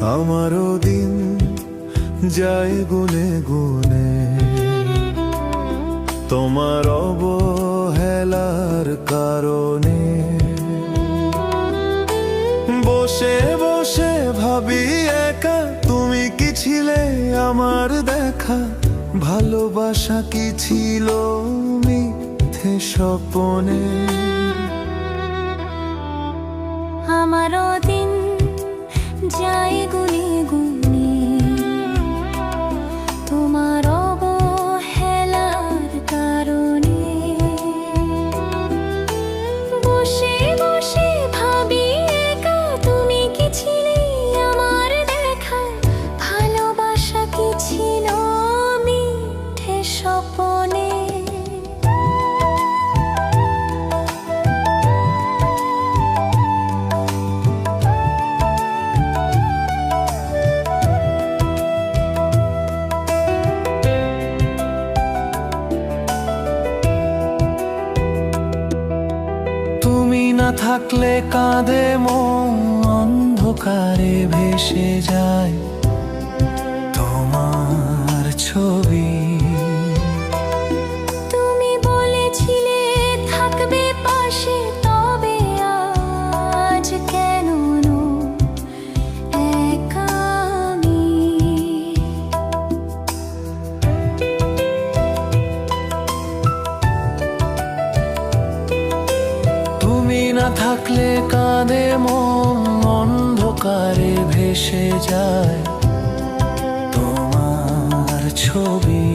আমারও দিন যায় গুনে গুনে, তোমার অবহেলার কারণে। বসে বসে ভাবি একা, তুমি কি ছিলে আমার দেখা? ভালোবাসা কি ছিল মিথ্যে স্বপ্নে? আমারও দিন যায় গুনে গুনে, তোমার অবহেলার কারণে। বসে বসে ভাবি একা, তুমি কি ছিলে আমার দেখা? ভালোবাসা কি ছিল মিথ্যে স্বপ্নে? তুমি না থাকলে কাঁদে মন, অন্ধকারে ভেসে যায় তোমার ছবি। তুমি বলেছিলে থাকবে পাশে, তবে আজ কেন একা আমি? তুমি না থাকলে কাঁদে মন, অন্ধকারে ভেসে যায় তোমার ছবি।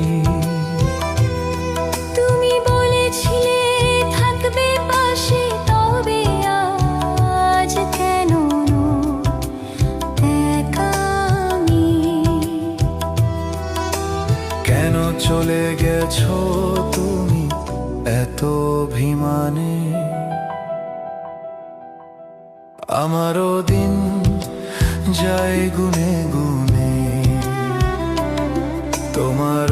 তুমি বলেছিলে থাকবে পাশে, তবে আজ কেন একা আমি? কেন চলে গেছো তুমি এত অভিমানে? আমারও দিন যায় গুনে গুনে, তোমার